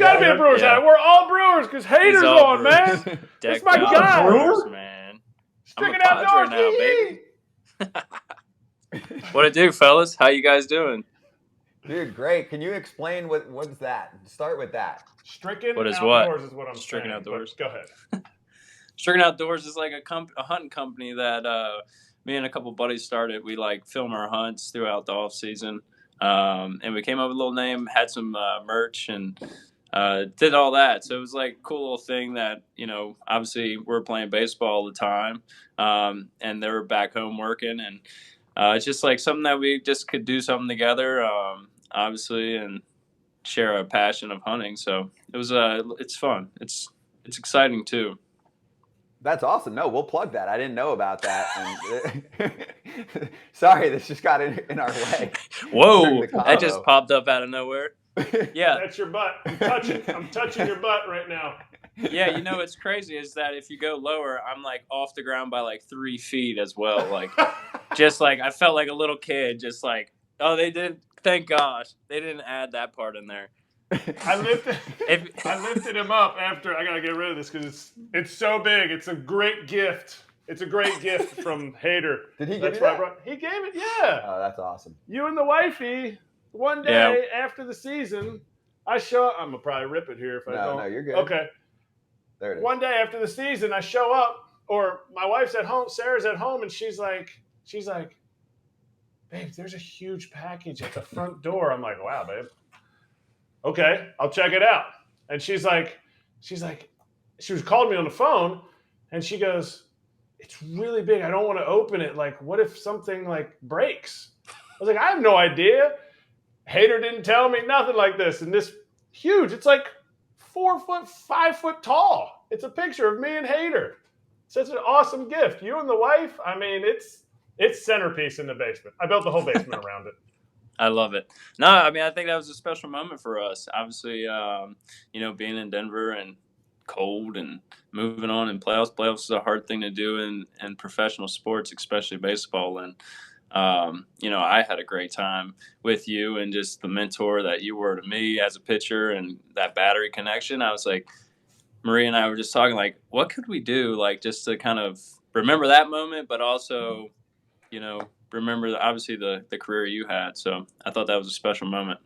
got to be a Brewers hat. We're all Brewers because Hater's on, Brewers. man. That's my guy. Brewers, man. Stricken outdoors now, baby. What it do, fellas? How you guys doing? Dude, great. Can you explain what's that? Start with that. Stricken What is Outdoors is what I'm Stricken saying. Outdoors. Go ahead. Stricken Outdoors is like a hunting company that me and a couple buddies started. We like film our hunts throughout the off season, and we came up with a little name, had some merch, and did all that. So it was like a cool little thing that, you know, obviously we're playing baseball all the time, and they were back home working, and it's just like something that we just could do something together, obviously, and share a passion of hunting. So it was it's fun. It's exciting too. That's awesome. No, we'll plug that. I didn't know about that. And sorry, this just got in our way. Whoa, that just popped up out of nowhere. Yeah, that's your butt. I'm touching your butt right now. Yeah, you know what's crazy is that if you go lower, I'm like off the ground by like 3 feet as well. Like, just like I felt like a little kid. Just like, oh, they didn't. Thank gosh, they didn't add that part in there. I lifted him up after. I gotta get rid of this because it's so big. It's a great gift. It's a great gift from Hater. Did he give you that? He gave it. Yeah. Oh, that's awesome. You and the wifey. One day after the season, I show up. I'm gonna probably rip it here if I don't. No, you're good. Okay. There it is. One day after the season, I show up, or my wife's at home. Sarah's at home, and she's like, babe, there's a huge package at the front door. I'm like, wow, babe. Okay, I'll check it out. And she was calling me on the phone, and she goes, it's really big. I don't want to open it. Like, what if something like breaks? I was like, I have no idea. Hater didn't tell me nothing like this. And this huge, it's like 4 foot, 5 foot tall. It's a picture of me and Hater. Such an awesome gift. You and the wife, I mean, it's centerpiece in the basement. I built the whole basement around it. I love it. No, I mean, I think that was a special moment for us. Obviously, you know, being in Denver and cold and moving on in playoffs. Playoffs is a hard thing to do in professional sports, especially baseball. And, you know, I had a great time with you and just the mentor that you were to me as a pitcher and that battery connection. I was like, Maria and I were just talking like, what could we do? Like just to kind of remember that moment, but also, you know, remember obviously the career you had. So I thought that was a special moment.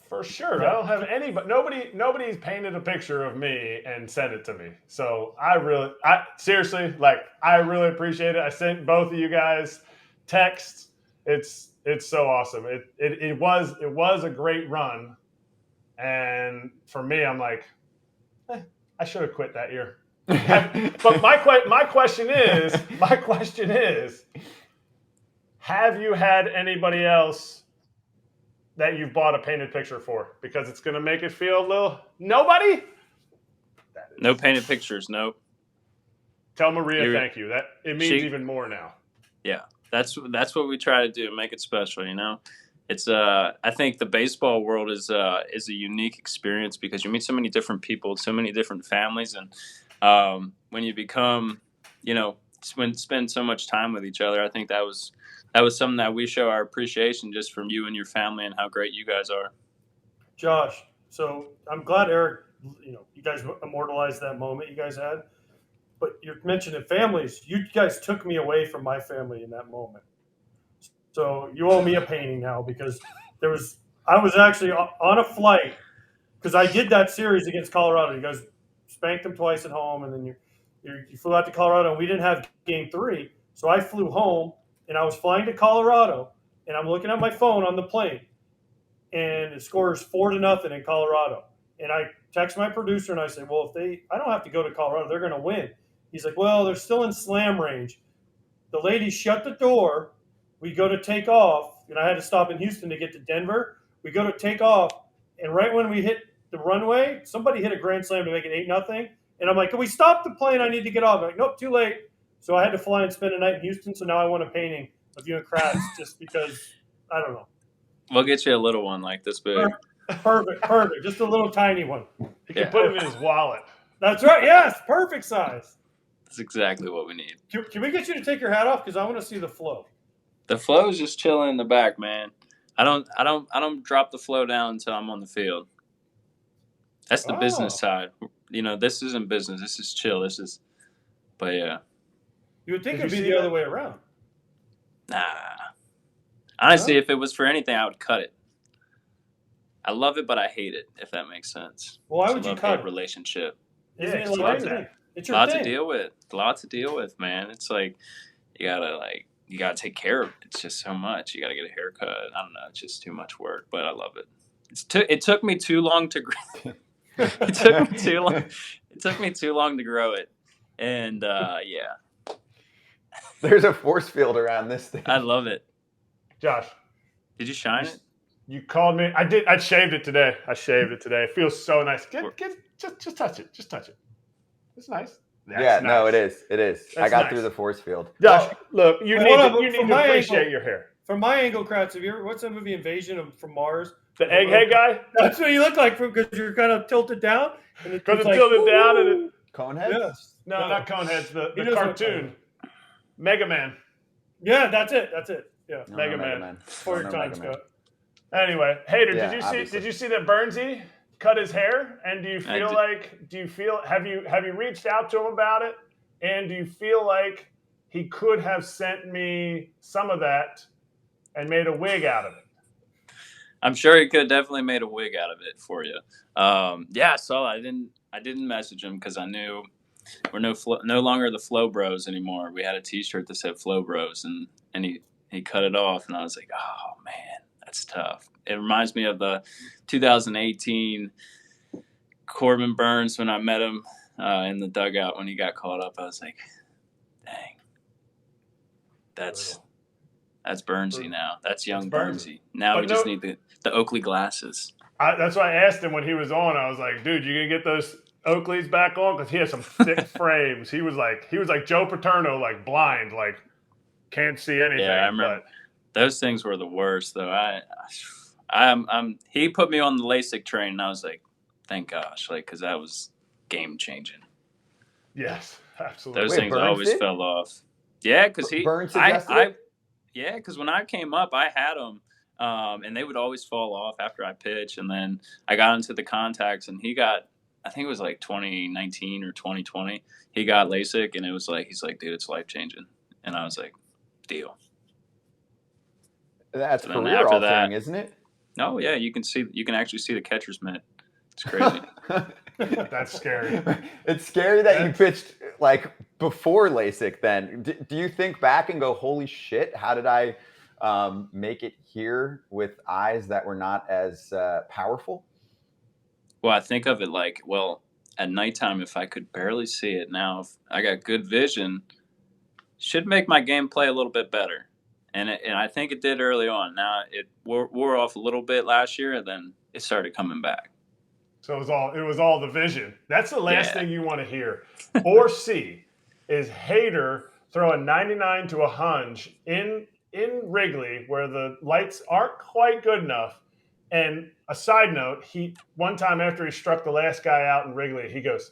For sure. I don't have any, but nobody's painted a picture of me and sent it to me. So I seriously, like, I really appreciate it. I sent both of you guys texts. It's so awesome. It was a great run. And for me, I'm like, I should have quit that year. But my question is, have you had anybody else that you've bought a painted picture for? Because it's going to make it feel a little... Nobody? No painted pictures, nope. Tell Maria thank you. That it means even more now. Yeah, that's what we try to do, make it special, you know? It's I think the baseball world is a unique experience because you meet so many different people, so many different families, and when you become, you know, spend so much time with each other, I think that was something that we show our appreciation just from you and your family and how great you guys are. Josh, so I'm glad Eric, you know, you guys immortalized that moment you guys had, but you're mentioning families. You guys took me away from my family in that moment. So you owe me a painting now because I was actually on a flight because I did that series against Colorado. You guys spanked them twice at home, and then you flew out to Colorado, and we didn't have game 3. So I flew home, and I was flying to Colorado, and I'm looking at my phone on the plane, and it scores 4-0 in Colorado. And I text my producer, and I say, well, I don't have to go to Colorado. They're going to win. He's like, well, they're still in slam range. The lady shut the door. We go to take off, and I had to stop in Houston to get to Denver. We go to take off, and right when we hit the runway, somebody hit a grand slam to make it 8-0. And I'm like, can we stop the plane? I need to get off. I'm like, nope, too late. So I had to fly and spend a night in Houston. So now I want a painting of you and Kratz just because, I don't know. We'll get you a little one like this big. Perfect. Just a little tiny one. He can put it in his wallet. That's right. Yes, perfect size. That's exactly what we need. Can we get you to take your hat off? Because I want to see the flow. The flow is just chilling in the back, man. I don't drop the flow down until I'm on the field. That's the business side. This isn't business. This is chill. But yeah. You would think Did it'd you be see the that? other way around. Nah. Honestly, No? if it was for anything, I would cut it. I love it, but I hate it, if that makes sense. Well, why It's a would you cut love-hate it? relationship. Yeah, Isn't it explain like that. it's your Lots thing? to deal with. Lots to deal with, man. It's like you gotta take care of it. It's just so much. You gotta get a haircut. I don't know. It's just too much work, but I love it. It took me too long to grow. It took me too long. It took me too long to grow it, and yeah. There's a force field around this thing. I love it. Josh, did you shine it? You called me. I did. I shaved it today. It feels so nice. Just touch it. Just touch it. It's nice. That's nice. No, it is. That's I got nice. through the force field. Josh, look, you need to appreciate angle, your hair. From my angle, Kratz, what's the movie Invasion from Mars? The egghead guy? That's what you look like because you're kind of tilted down. Because it's tilted down and it. Coneheads? Yes. No, not Coneheads. The cartoon. Mega Man. Yeah, that's it. Yeah, Mega Man. For your time, Scott. Anyway, Hater, did you see that Burnsy cut his hair? And have you reached out to him about it? And do you feel like he could have sent me some of that and made a wig out of it? I'm sure he could have definitely made a wig out of it for you. Yeah, I saw it. I didn't message him because I knew we're no longer the Flow Bros anymore. We had a T-shirt that said Flow Bros, and he cut it off, and I was like, oh man, that's tough. It reminds me of the 2018 Corbin Burns when I met him in the dugout when he got called up. I was like, dang, that's Burnsy now. That's young Burnsy. Now we just need the Oakley glasses. That's why I asked him when he was on. I was like, dude, you gonna get those Oakleys back on? Because he has some thick frames. He was like Joe Paterno, like blind, like can't see anything. Yeah, I remember. Those things were the worst, though. He put me on the LASIK train, and I was like, thank gosh, because that was game changing. Yes, absolutely. Those things always fell off. Yeah, because Burns suggested it? Yeah, because when I came up, I had them, and they would always fall off after I pitch. And then I got into the contacts, and he got, I think it was like 2019 or 2020. He got LASIK, and it was like, he's like, dude, it's life changing. And I was like, deal. That's career altering, isn't it? No, yeah, you can actually see the catcher's mitt. It's crazy. That's scary. It's scary that you pitched like before LASIK then. Do you think back and go, holy shit, how did I make it here with eyes that were not as powerful? Well, I think of it like, well, at nighttime, if I could barely see it, now if I got good vision, should make my game play a little bit better. And I think it did early on. Now it wore off a little bit last year, and then it started coming back. So it was all the vision. That's the last thing you want to hear or see is Hader throw a 99 to a hunch in Wrigley where the lights aren't quite good enough. And a side note, one time after he struck the last guy out in Wrigley, he goes,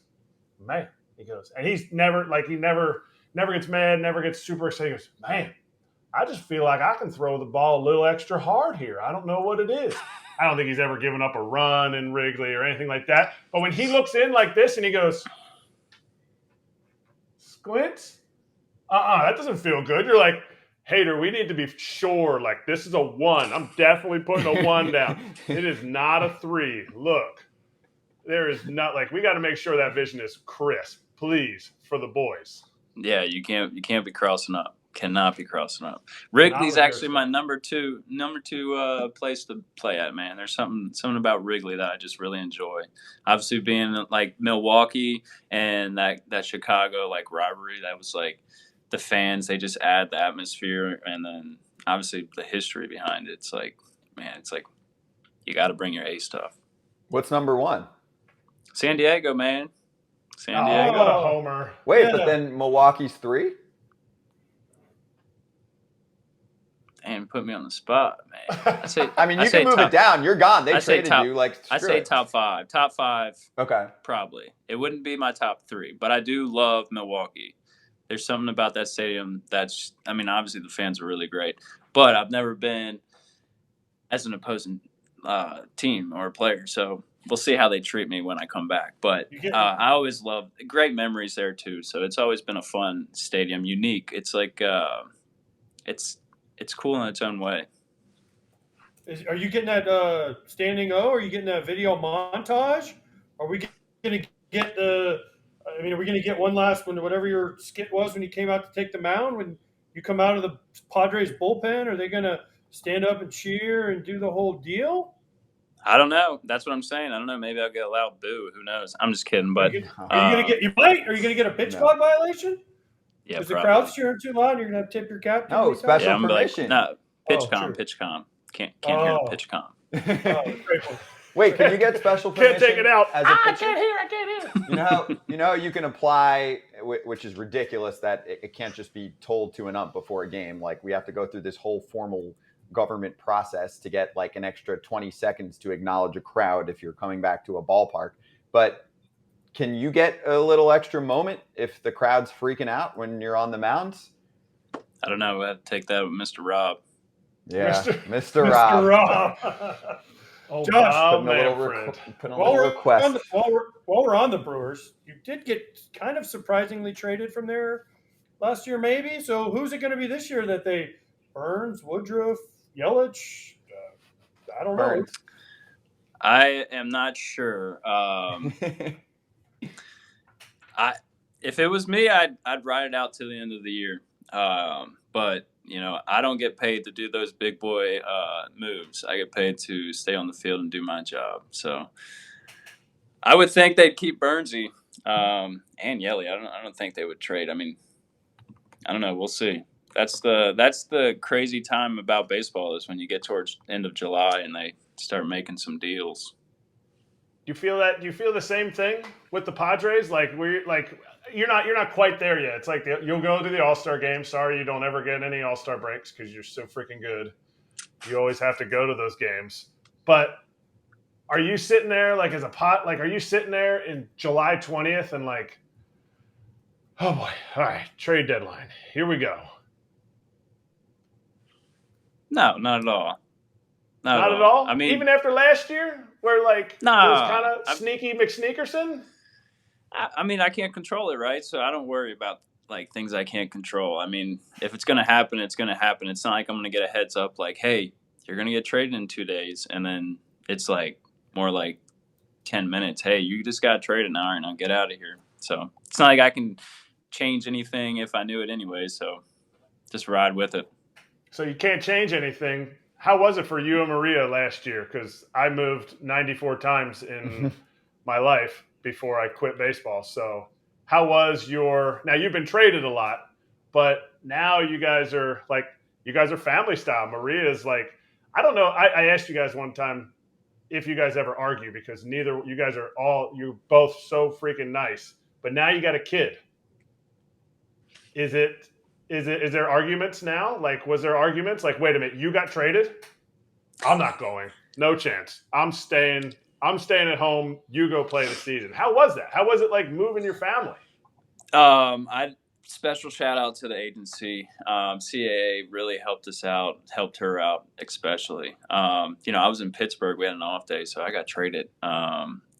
man, and he's never gets mad, never gets super excited. He goes, man, I just feel like I can throw the ball a little extra hard here. I don't know what it is. I don't think he's ever given up a run in Wrigley or anything like that. But when he looks in like this and he goes, squints, that doesn't feel good. You're like, Hader, we need to be sure, like this is a 1. I'm definitely putting a 1 down. It is not a 3. Look, there is not, like, we got to make sure that vision is crisp, please, for the boys. Yeah, you can't be crossing up. Cannot be crossing up. Wrigley's actually my number two place to play at, man. There's something about Wrigley that I just really enjoy. Obviously, being like Milwaukee and that Chicago like rivalry, that was like the fans. They just add the atmosphere, and then obviously the history behind it. It's like, man, it's like you got to bring your A stuff. What's number 1? San Diego, man. San Diego. What a homer. Wait, but then Milwaukee's 3? And put me on the spot, man. I mean, you can move it down. You're gone. They traded you. Like, I say top 5. Top 5. Okay. Probably. It wouldn't be my top 3, but I do love Milwaukee. There's something about that stadium obviously the fans are really great, but I've never been as an opposing team or a player. So we'll see how they treat me when I come back. But I always love great memories there too. So it's always been a fun stadium, unique. It's like it's cool in its own way. Are you getting that standing O? Are you getting that video montage? Are we going to get are we going to get one last one, whatever your skit was when you came out to take the mound? When you come out of the Padres bullpen, are they going to stand up and cheer and do the whole deal? I don't know. That's what I'm saying. I don't know. Maybe I'll get a loud boo. Who knows? I'm just kidding. But are you going to get a pitch clock violation? Yeah, because the crowd's cheering too loud. You're going to have to tip your cap. No, special permission. No, pitch com. Can't hear the pitch com. Wait, can you get special permission? Can't take it out. I can't hear. You know, you can apply, which is ridiculous that it can't just be told to an ump before a game. Like, we have to go through this whole formal government process to get like an extra 20 seconds to acknowledge a crowd if you're coming back to a ballpark. But can you get a little extra moment if the crowd's freaking out when you're on the mounds? I don't know. I have to take that with Mr. Rob. Yeah, Mr. Rob. Oh, Josh, put a little request. While we're on the Brewers, you did get kind of surprisingly traded from there last year, maybe. So who's it going to be this year that they Burns, Woodruff, Yelich? I don't know. I am not sure. If it was me, I'd ride it out to the end of the year. But you know, I don't get paid to do those big boy moves. I get paid to stay on the field and do my job. So I would think they'd keep Burnsy and Yelly. I don't think they would trade. I mean, I don't know. We'll see. That's the crazy time about baseball is when you get towards end of July and they start making some deals. Do you feel that? Do you feel the same thing with the Padres? Like you're not quite there yet. It's like you'll go to the All-Star game. Sorry, you don't ever get any All-Star breaks because you're so freaking good. You always have to go to those games. But are you sitting there like as a pot? Like, are you sitting there in July 20th and like, oh boy, all right, trade deadline. Here we go. No, not at all. Not at all? I mean, even after last year, where like it was kind of sneaky McSneakerson? I mean, I can't control it, right? So I don't worry about like things I can't control. I mean, if it's going to happen, it's going to happen. It's not like I'm going to get a heads up like, hey, you're going to get traded in 2 days. And then it's like more like 10 minutes. Hey, you just got traded now. All right, now get out of here. So it's not like I can change anything if I knew it anyway. So just ride with it. So you can't change anything. How was it for you and Maria last year? Because I moved 94 times in my life before I quit baseball. So how was now you've been traded a lot, but now you guys are family style. Maria is like, I don't know. I asked you guys one time if you guys ever argue because you're both so freaking nice, but now you got a kid. Is there arguments now? Like, was there arguments? Like, wait a minute, you got traded? I'm not going. No chance. I'm staying at home. You go play the season. How was that? How was it like moving your family? Special shout out to the agency. CAA really helped her out, especially. I was in Pittsburgh. We had an off day, so I got traded.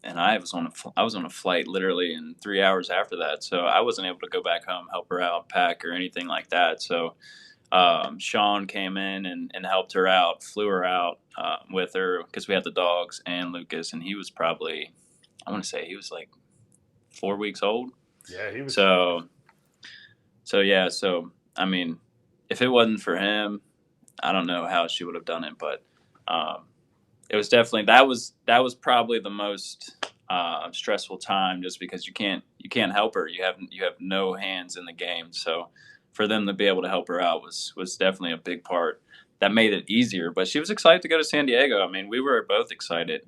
And I was on a flight literally in 3 hours after that. So I wasn't able to go back home, help her out, pack or anything like that. So Sean came in and helped her out, flew her out with her because we had the dogs and Lucas. And he was probably, I want to say he was like 4 weeks old. Yeah, he was. So, I mean, if it wasn't for him, I don't know how she would have done it. But it was definitely that was probably the most stressful time, just because you can't help her. You have no hands in the game. So for them to be able to help her out was definitely a big part. That made it easier. But she was excited to go to San Diego. I mean, we were both excited.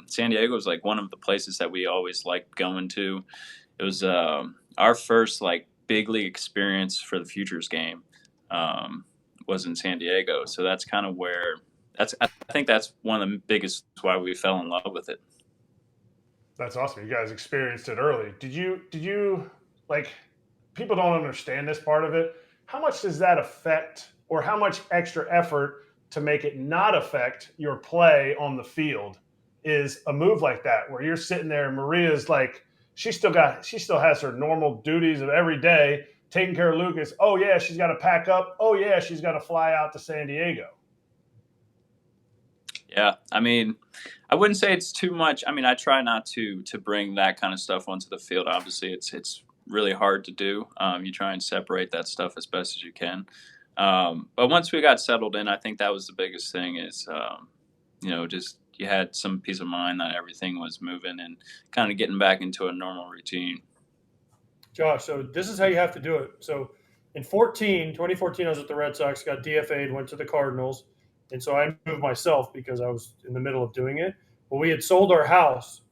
San Diego was like one of the places that we always liked going to. It was our first like big league experience for the Futures game was in San Diego. So that's kind of where. I think that's one of the biggest why we fell in love with it. That's awesome. You guys experienced it early. Did you like, people don't understand this part of it. How much does that affect, or how much extra effort to make it not affect your play on the field is a move like that where you're sitting there and Maria's like, she still has her normal duties of every day, taking care of Lucas. Oh yeah, she's got to pack up. Oh yeah, she's got to fly out to San Diego. Yeah, I mean, I wouldn't say it's too much. I mean, I try not to bring that kind of stuff onto the field. Obviously, it's really hard to do. You try and separate that stuff as best as you can. But once we got settled in, I think that was the biggest thing is, just you had some peace of mind that everything was moving and kind of getting back into a normal routine. Josh, so this is how you have to do it. So in 2014, I was with the Red Sox, got DFA'd, went to the Cardinals. And so I moved myself because I was in the middle of doing it. Well, we had sold our house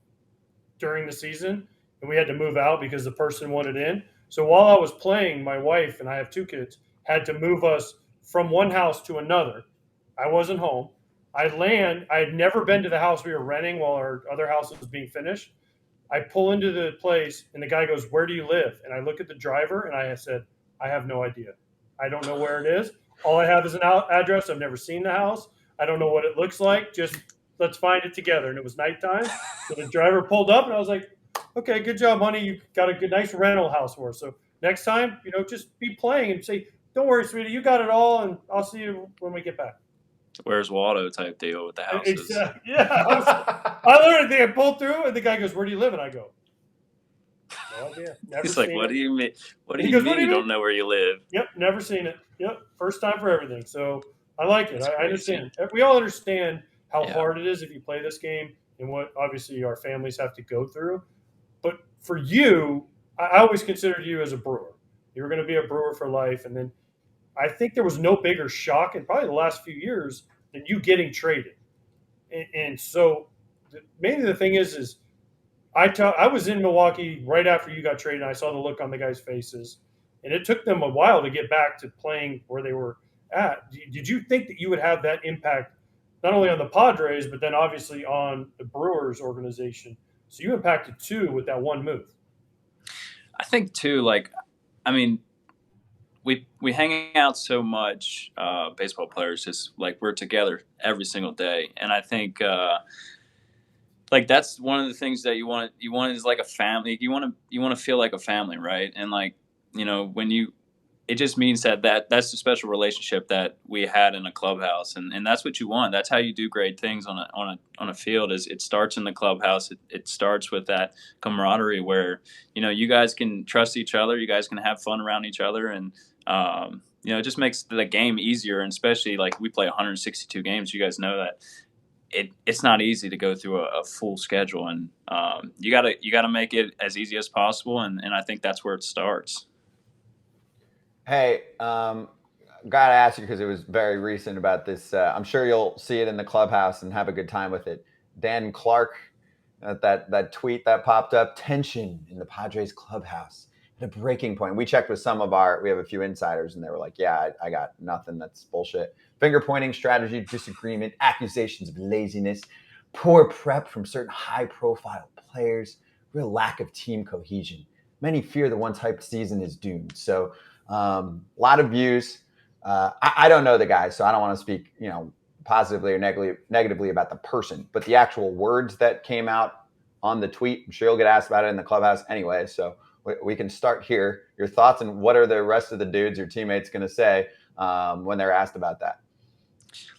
during the season, and we had to move out because the person wanted in. So while I was playing, my wife, and I have 2 kids, had to move us from one house to another. I wasn't home. I had never been to the house we were renting while our other house was being finished. I pull into the place, and the guy goes, "Where do you live?" And I look at the driver, and I said, "I have no idea. I don't know where it is. All I have is an address. I've never seen the house. I don't know what it looks like. Just let's find it together." And it was nighttime. So the driver pulled up, and I was like, "Okay, good job, honey. You got a good, nice rental house for us. So next time, just be playing and say, 'Don't worry, sweetie, you got it all, and I'll see you when we get back.'" Where's Waldo type deal with the houses? Yeah. I literally think I pulled through, and the guy goes, "Where do you live?" And I go, "No idea." He's like, "What do you mean? What do you mean you don't know where you live?" Yep, never seen it. Yep, first time for everything. So I like it. I understand. We all understand how hard it is if you play this game and what obviously our families have to go through. But for you, I always considered you as a Brewer. You were going to be a Brewer for life. And then I think there was no bigger shock in probably the last few years than you getting traded. And so mainly the thing is I was in Milwaukee right after you got traded, and I saw the look on the guys' faces. And it took them a while to get back to playing where they were at. Did you think that you would have that impact not only on the Padres, but then obviously on the Brewers organization? So you impacted 2 with that one move. I think too, we hang out so much, baseball players, just like we're together every single day. And I think that's one of the things that you want is like a family. You want to feel like a family, right? And it just means that's the special relationship that we had in a clubhouse, and that's what you want. That's how you do great things on a field. Is it starts in the clubhouse. It starts with that camaraderie where you guys can trust each other. You guys can have fun around each other, and it just makes the game easier. And especially like we play 162 games. You guys know that it's not easy to go through a full schedule, and you gotta make it as easy as possible. And I think that's where it starts. Hey, gotta ask you because it was very recent about this. I'm sure you'll see it in the clubhouse and have a good time with it. Dan Clark, that tweet that popped up, tension in the Padres clubhouse at a breaking point. We checked with we have a few insiders, and they were like, "Yeah, I got nothing. That's bullshit." Finger pointing, strategy, disagreement, accusations of laziness, poor prep from certain high-profile players, real lack of team cohesion. Many fear the once-hyped season is doomed. So. A lot of views. I don't know the guy, so I don't want to speak, positively or negatively about the person. But the actual words that came out on the tweet, I'm sure you'll get asked about it in the clubhouse anyway. So we can start here. Your thoughts and what are the rest of the dudes, your teammates, going to say when they're asked about that?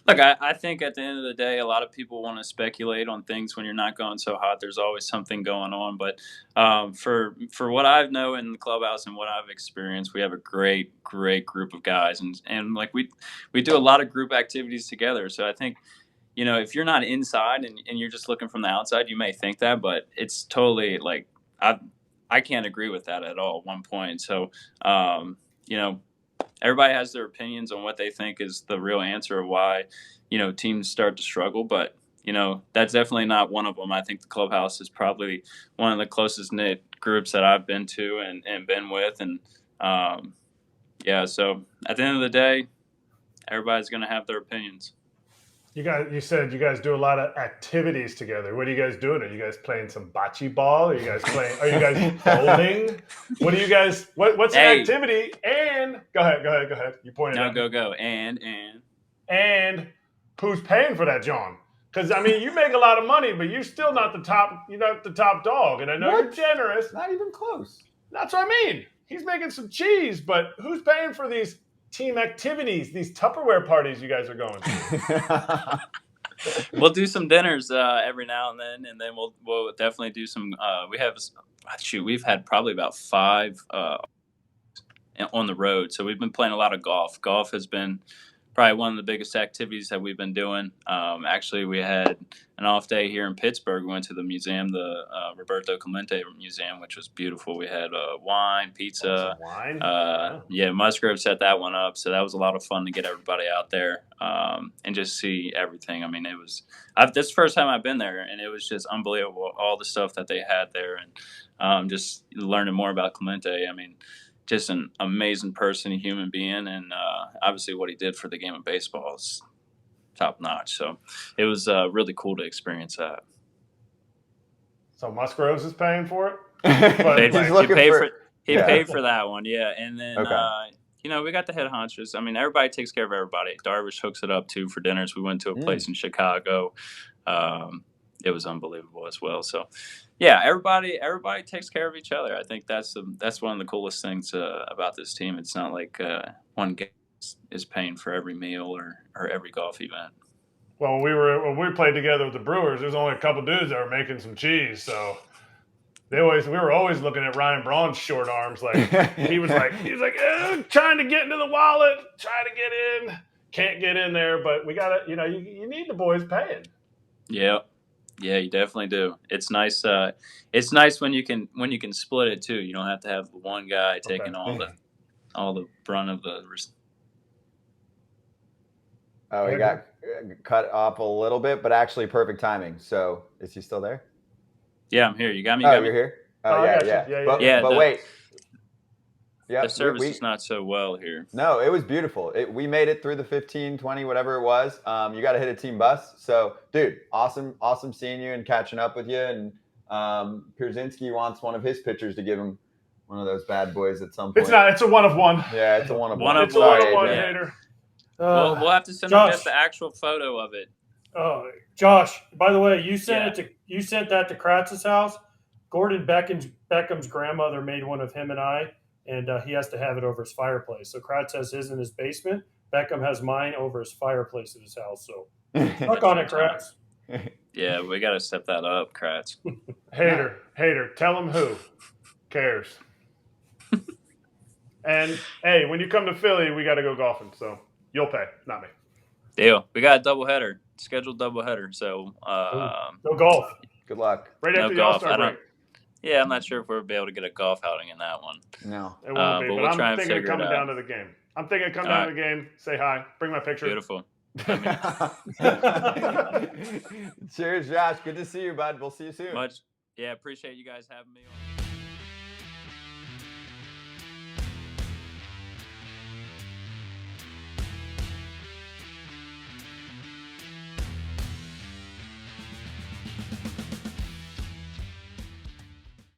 Look, I think at the end of the day, a lot of people want to speculate on things when you're not going so hot. There's always something going on. But for what I know in the clubhouse and what I've experienced, we have a great group of guys. And like we do a lot of group activities together. So I think, if you're not inside and you're just looking from the outside, you may think that. But it's totally like I can't agree with that at all at one point. So, everybody has their opinions on what they think is the real answer of why, teams start to struggle. But, that's definitely not one of them. I think the clubhouse is probably one of the closest knit groups that I've been to and been with. And, so at the end of the day, everybody's going to have their opinions. You said you guys do a lot of activities together. What are you guys doing? Are you guys playing some bocce ball? Are you guys bowling? What do you guys? What's the activity? And go ahead. You pointed out. Go. And who's paying for that, John? Because I mean, you make a lot of money, but you're still not the top. You're not the top dog, and I know you're generous. Not even close. That's what I mean. He's making some cheese, but who's paying for these team activities, these Tupperware parties you guys are going to? We'll do some dinners every now and then we'll definitely do some. We've had probably about 5 on the road, so we've been playing a lot of golf. Golf has been probably one of the biggest activities that we've been doing. Actually, we had an off day here in Pittsburgh. We went to the museum, the Roberto Clemente Museum, which was beautiful. We had wine, pizza. Wine? Yeah, Musgrove set that one up, so that was a lot of fun to get everybody out there and just see everything. I mean, this is the first time I've been there, and it was just unbelievable, all the stuff that they had there, and just learning more about Clemente. I mean, just an amazing person, a human being, and obviously what he did for the game of baseball is top notch. So it was really cool to experience that. So Musgroves is paying for it? He paid for that one, yeah. And then, we got the head honchos. I mean, everybody takes care of everybody. Darvish hooks it up, too, for dinners. We went to a place in Chicago. It was unbelievable as well. So, yeah, everybody takes care of each other. I think that's one of the coolest things about this team. It's not like one guy is paying for every meal or every golf event. Well, when we played together with the Brewers, there's only a couple dudes that were making some cheese. So we were always looking at Ryan Braun's short arms. Like he was like trying to get into the wallet, trying to get in, can't get in there. But we gotta, you need the boys paying. Yeah. Yeah, you definitely do. It's nice. It's nice when you can split it too. You don't have to have one guy taking all the brunt of the. Oh, he got cut off a little bit, but actually perfect timing. So, is he still there? Yeah, I'm here. You got me. You're here. Oh, yeah. But wait. Yeah, the service is not so well here. No, it was beautiful. We made it through the 15, 20, whatever it was. You got to hit a team bus. So, dude, awesome seeing you and catching up with you. And Pierzynski wants one of his pitchers to give him one of those bad boys at some point. It's not. It's a one of one. Yeah, it's a one of one. It's a one of one, hater. We'll have to send him the actual photo of it. Oh, Josh, by the way, you sent that to Kratz's house. Gordon Beckham's grandmother made one of him and I. And he has to have it over his fireplace. So Kratz has his in his basement. Beckham has mine over his fireplace at his house. So fuck on it, Kratz. Yeah, we got to step that up, Kratz. Hater, tell him who cares. And, hey, when you come to Philly, we got to go golfing. So you'll pay, not me. Deal. We got a scheduled doubleheader. So go golf. Good luck. Right after the All-Star break. Yeah, I'm not sure if we'll be able to get a golf outing in that one. No. It won't be, but I'm thinking of coming down to the game. I'm thinking of coming down to the game, say hi, bring my picture. Beautiful. Cheers, Josh. Good to see you, bud. We'll see you soon. Yeah, appreciate you guys having me on.